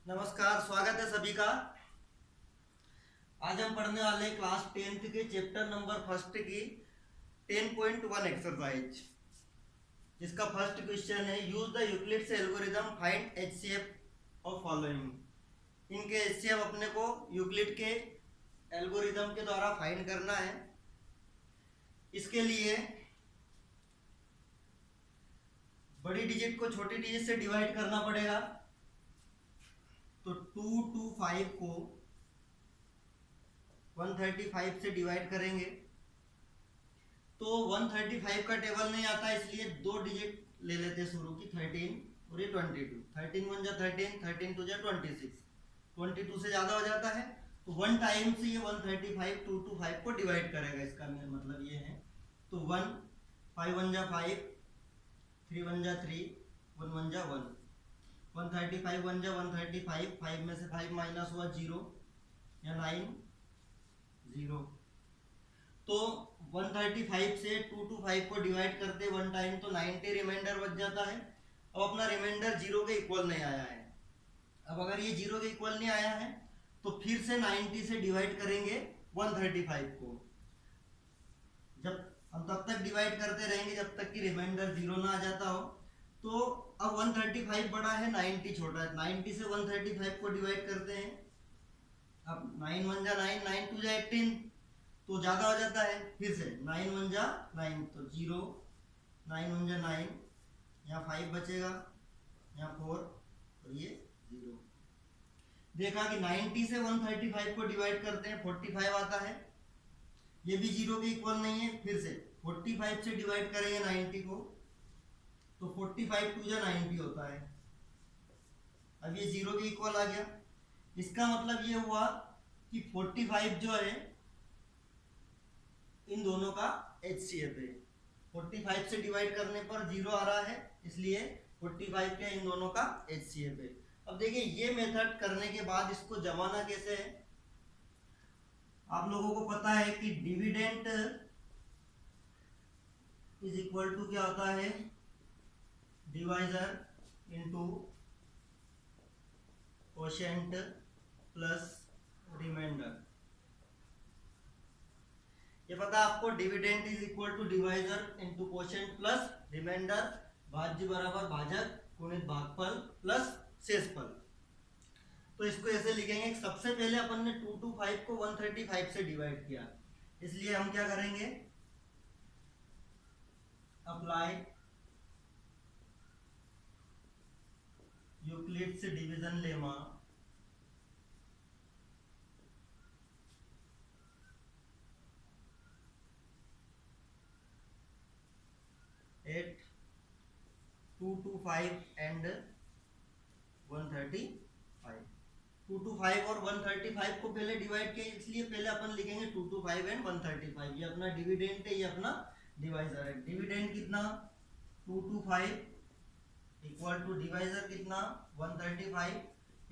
नमस्कार, स्वागत है सभी का। आज हम पढ़ने वाले क्लास 10th के चैप्टर नंबर फर्स्ट की 10.1 एक्सरसाइज, जिसका फर्स्ट क्वेश्चन है use the Euclid's algorithm find HCF of following. इनके एचसीएफ अपने को यूक्लिड के एल्गोरिथम के द्वारा फाइंड करना है। इसके लिए बड़ी डिजिट को छोटी डिजिट से डिवाइड करना पड़ेगा। तो 2 to 5 को 135 से डिवाइड करेंगे तो 135 का टेबल नहीं आता, इसलिए दो डिजिट ले लेते शुरू की 13 और ये 22। 13 1 जा 13, 13 2 जा 26, 22 से ज़्यादा हो जाता है तो वन टाइम से ये 135 2 to 5 को डिवाइड करेगा। इसका मतलब ये है तो 1 5 1 जा 5, 3 1 जा 3, 1 1 जा 1, 135 1 जा 135, 5 में से 5 माइनस हुआ 0 या 9 0। तो 135 से 2 to 5 को डिवाइड करते वन टाइम तो 90 रिमाइंडर बच जाता है। अब अपना रिमाइंडर जीरो के इक्वल नहीं आया है। अब अगर ये जीरो के इक्वल नहीं आया है तो फिर से 90 से डिवाइड करेंगे 135 को। जब हम तब तक डिवाइड करते रहेंगे जब तक कि रिमाइंडर जीरो ना आ जाता हो। तो अब 135 बड़ा है, 90 छोटा है। 90 से 135 को डिवाइड करते हैं। अब 9 1 जा 9, 9 2 जा 18 तो ज्यादा हो जाता है। फिर से 9 1 जा 9 तो 0, 9 1 जा 9, यहाँ 5 बचेगा, यहाँ 4 और ये 0। देखा कि 90 से 135 को डिवाइड करते हैं 45 आता है, ये भी जीरो के इक्वल नहीं है। फिर से 45 से डिवाइड करेंगे 90 को तो 45 2 जा 90 होता है। अब ये जीरो के इक्वल आ गया। इसका मतलब ये हुआ कि 45 जो है इन दोनों का HCF है। 45 से डिवाइड करने पर जीरो आ रहा है, इसलिए 45 के इन दोनों का HCF है। अब देखिए ये मेथड करने के बाद इसको जमाना कैसे है। आप लोगों को पता है कि डिविडेंड इज इक्वल टू क्या होता है, divisor into quotient plus remainder. ये पता आपको, dividend is equal to divisor into quotient plus remainder, भाज्य बराबर भाजक गुणित भागफल प्लस शेषफल। तो इसको ऐसे लिखेंगे, सबसे पहले अपन ने 2 to 5 को 135 से डिवाइड किया, इसलिए हम क्या करेंगे, apply Euclid's division lemma at 2 to 5 and 135। 2 to 5 और 135 को पहले डिवाइड किया, इसलिए पहले अपन लिखेंगे 2 to 5 एंड 135। ये अपना डिविडेंड है, ये अपना डिवाइजर है। डिविडेंड कितना 2 to 5 इक्वल टू डिवाइजर कितना 135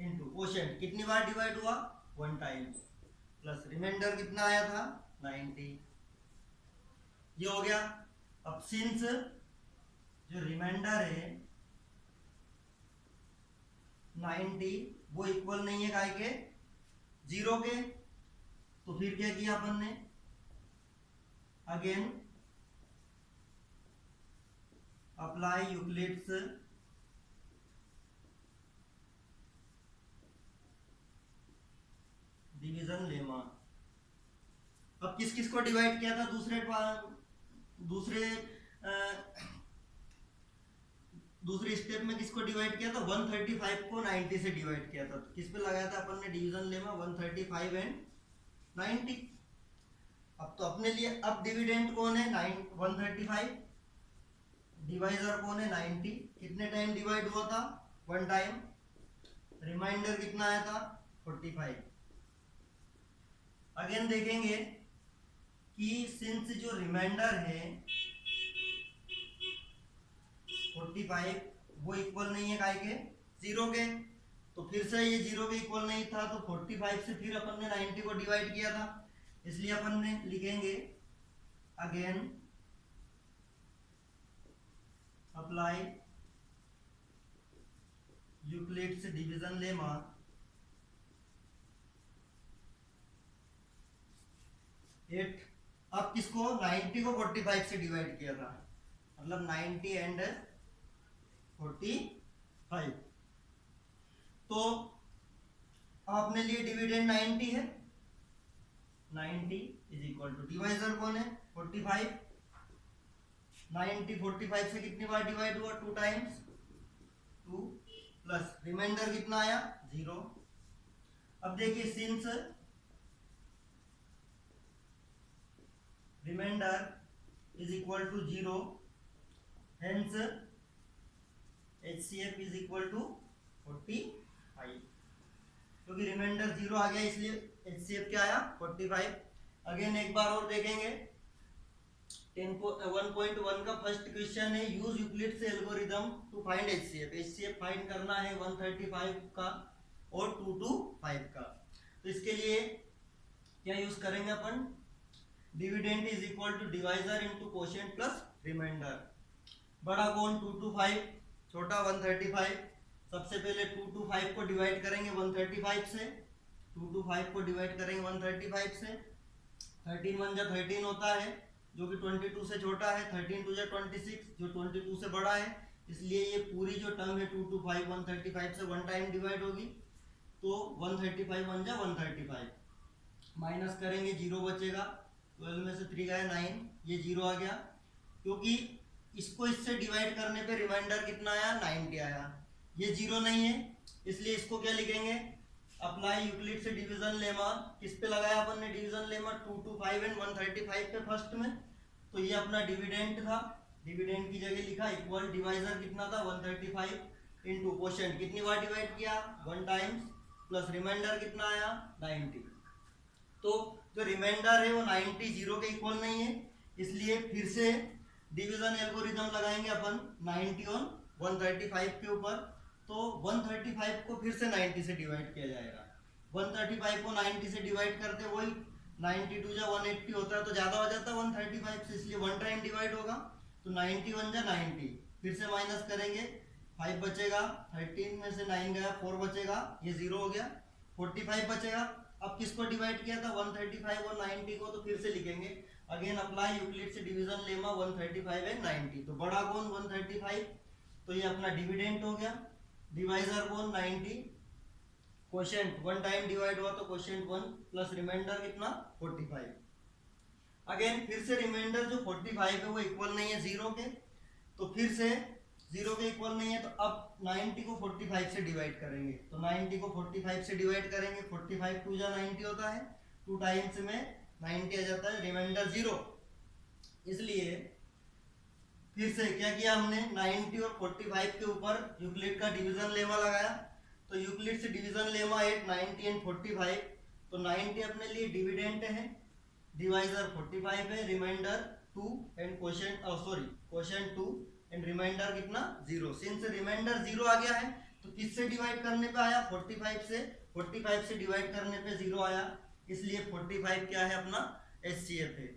इंटू क्वोशिएंट कितनी बार डिवाइड हुआ, वन टाइम, प्लस रिमाइंडर कितना आया था 90। ये हो गया। अब सिंस जो रिमाइंडर है 90 वो इक्वल नहीं है काय के, जीरो के, तो फिर क्या किया अपन ने, again apply Euclid's division lemma. अब किस किस को डिवाइड किया था, दूसरे स्टेप में किसको डिवाइड किया था, 135 को 90 से डिवाइड किया था। तो किस पे लगाया था अपन ने डिवीजन लेमा, 135 एंड 90। अब तो अपने लिए अब डिविडेंड कौन है 135, डिवाइजर कौन है 90। कितने टाइम डिवाइड हुआ था, वन टाइम। रिमाइंडर कितना आया था 45। अगेन देखेंगे कि सिंस जो रिमाइंडर है 45 वो इक्वल नहीं है काय के, जीरो के, तो फिर से ये जीरो के इक्वल नहीं था तो 45 से फिर अपन ने 90 को डिवाइड किया था, इसलिए अपन ने लिखेंगे again apply Euclid's division lemma 8। अब किसको 90 को 45 से डिवाइड किया था, मतलब 90 एंड 45। तो आपने लिए डिविडेंड 90 है, 90 इज इक्वल टू डिवाइजर कौन है 45। 90 45 से कितनी बार डिवाइड हुआ 2 टाइम्स, 2 प्लस रिमाइंडर कितना आया 0। अब देखिए since remainder is equal to 0 hence HCF is equal to 45, क्योंकि रिमाइंडर 0 आ गया इसलिए HCF क्या आया 45। अगेन एक बार और देखेंगे 1.1 का फर्स्ट क्वेश्चन है, use Euclid's algorithm to find HCF। HCF find करना है 135 का और 225 का। तो इसके लिए क्या यूज करेंगे अपन, dividend is equal to divisor into quotient plus remainder. बड़ा कौन 225, छोटा 135। सबसे पहले 225 को डिवाइड करेंगे 135 से, 225 को डिवाइड करेंगे 135 से। 13 1 जा 13 होता है जो कि 22 से छोटा है, 13 2 जा 26 जो 22 से बड़ा है, इसलिए ये पूरी जो टर्म है 225 135 से वन टाइम डिवाइड होगी। तो 135 1 जा 135 माइनस करेंगे 0 बचेगा, 12 में से 3 गया 9, ये 0 आ गया। क्योंकि इसको इससे डिवाइड करने पे रिमाइंडर कितना आया 90 आया, ये 0 नहीं है इसलिए इसको क्या लिखेंगे, अप्लाई यूक्लिड से डिवीजन लेमा। किस पे लगाया अपन ने डिवीजन लेमा 225 एंड 135 पे फर्स्ट में, तो ये अपना डिविडेंड था, डिविडेंड की जगह लिखा इक्वल डिवाइजर कितना था 135 इनटू कोशेंट कितनी बार डिवाइड किया 1 टाइम्स प्लस रिमाइंडर कितना आया 90। तो जो रिमाइंडर है वो 90 0 के इक्वल नहीं है, इसलिए फिर से डिवीजन एल्गोरिथम लगाएंगे अपन 90 ऑन 135 के ऊपर। तो 135 को फिर से 90 से डिवाइड किया जाएगा, 135 को 90 से डिवाइड करते वही 92 जा 180 होता है, तो ज़्यादा हो जाता है 135 से, इसलिए 1 टाइम डिवाइड होगा। तो 91 जा 90, फिर से माइनस करेंगे 5 बचेगा, 13 में से 9 गया 4 बचेगा, ये 0 हो गया, 45 बचेगा। अब किसको डिवाइड किया था 135 और 90 को, तो फिर से लिखेंगे अगेन अप्लाई यूक्लिड से डिवीजन लेमा 135 एंड 90। तो बड़ा कौन 135, तो ये अपना डिविडेंड हो गया, डिवाइजर कौन 90, कोशेंट 1 टाइम डिवाइड हुआ तो कोशेंट 1 प्लस रिमाइंडर कितना 45। अगेन फिर से रिमाइंडर जो 45 है वो इक्वल नहीं है 0 के, तो फिर से 0 के इक्वल नहीं है, तो अब 90 को 45 से डिवाइड करेंगे। तो 90 को 45 से डिवाइड करेंगे, 45 2 जा 90 होता है, 2 टाइम्स में 90 आ जाता है, रिमाइंडर 0। इसलिए फिर से क्या किया हमने 90 और 45 के ऊपर यूक्लिड का डिवीजन लेमा लगाया। तो यूक्लिड से डिवीजन लेमा 8 90 एंड 45। तो 90 अपने लिए डिविडेंड है, डिवाइजर 45 है, remainder 2 and quotient quotient 2 and remainder कितना 0। सिंस रिमाइंडर 0 आ गया है तो किससे डिवाइड करने पे आया 45 से, 45 से डिवाइड करने पे 0 आया, इसलिए 45 क्या है अपना HCF है।